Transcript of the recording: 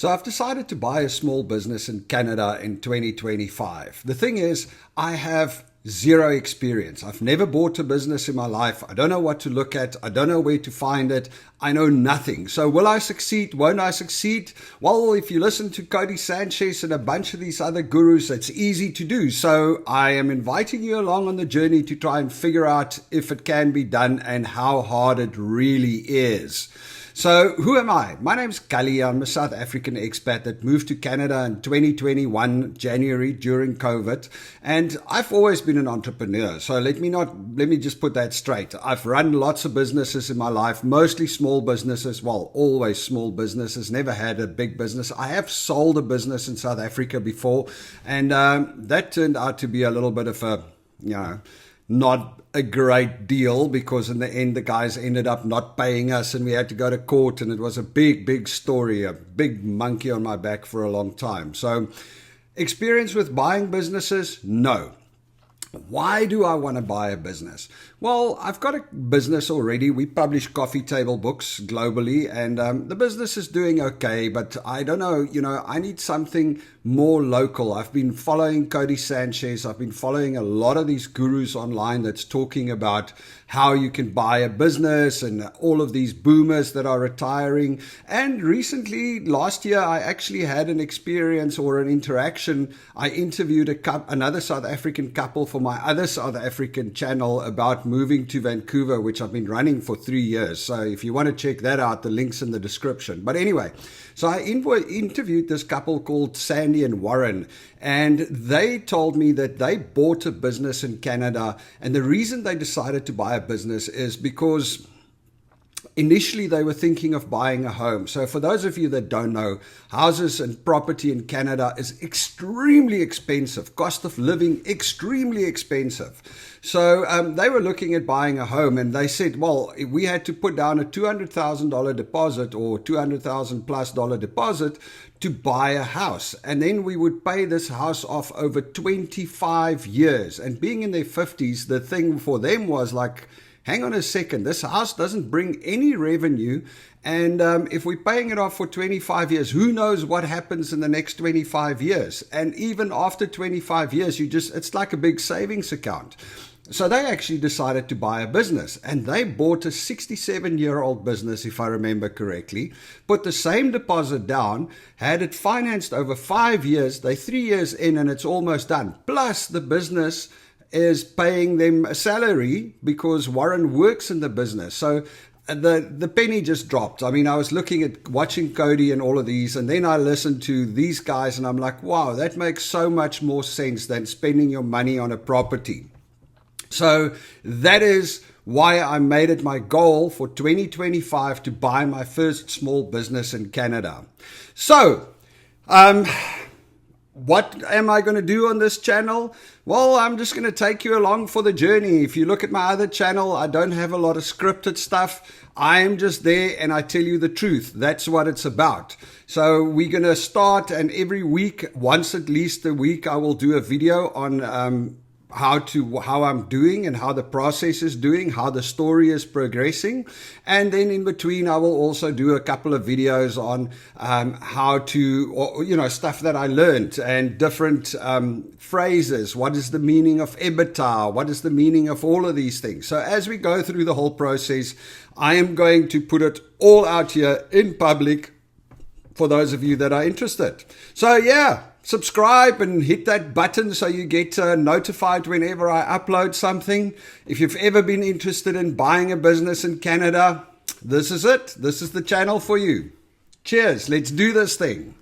So I've decided to buy a small business in Canada in 2025. The thing is, I have zero experience. I've never bought a business in my life. I don't know what to look at. I don't know where to find it. I know nothing. So will I succeed? Won't I succeed? Well, if you listen to Cody Sanchez and a bunch of these other gurus, it's easy to do. So I am inviting you along on the journey to try and figure out if it can be done and how hard it really is. So who am I? My name's Callie. I'm a South African expat that moved to Canada in 2021, January, during COVID. And I've always been an entrepreneur. So let me just put that straight. I've run lots of businesses in my life, mostly small businesses. Well, always small businesses, never had a big business. I have sold a business in South Africa before. And that turned out to be a little bit of not a great deal, because in the end the guys ended up not paying us and we had to go to court, and it was a big story, a big monkey on my back for a long time. So experience with buying businesses? No. Why do I want to buy a business? Well, I've got a business already. We publish coffee table books globally, and the business is doing okay, but I don't know, I need something more local. I've been following Cody Sanchez. I've been following a lot of these gurus online that's talking about how you can buy a business and all of these boomers that are retiring. And recently, last year, I actually had an experience or an interaction. I interviewed another South African couple for my other South African channel about moving to Vancouver, which I've been running for 3 years. So if you want to check that out, the link's in the description. But anyway, so I interviewed this couple called Sandy and Warren, and they told me that they bought a business in Canada, and the reason they decided to buy a business is because initially they were thinking of buying a home. So for those of you that don't know, houses and property in Canada is extremely expensive. Cost of living, extremely expensive. So they were looking at buying a home, and they said, well, we had to put down a $200,000 deposit or $200,000 plus deposit to buy a house. And then we would pay this house off over 25 years. And being in their 50s, the thing for them was like, hang on a second, this house doesn't bring any revenue. And if we're paying it off for 25 years, who knows what happens in the next 25 years? And even after 25 years, it's like a big savings account. So they actually decided to buy a business, and they bought a 67-year-old business, if I remember correctly, put the same deposit down, had it financed over 5 years. They're 3 years in and it's almost done. Plus the business is paying them a salary because Warren works in the business. So the penny just dropped. I mean, I was watching Cody and all of these, and then I listened to these guys and I'm like, wow, that makes so much more sense than spending your money on a property. So that is why I made it my goal for 2025 to buy my first small business in Canada. So, what am I going to do on this channel? Well, I'm just going to take you along for the journey. If you look at my other channel, I don't have a lot of scripted stuff. I'm just there and I tell you the truth. That's what it's about. So we're going to start, and every week, once at least a week, I will do a video on how I'm doing and how the process is doing, how the story is progressing. And then in between, I will also do a couple of videos on how to, stuff that I learned and different phrases. What is the meaning of EBITDA? What is the meaning of all of these things? So as we go through the whole process, I am going to put it all out here in public for those of you that are interested. So yeah, subscribe and hit that button so you get notified whenever I upload something. If you've ever been interested in buying a business in Canada, this is it. This is the channel for you. Cheers. Let's do this thing.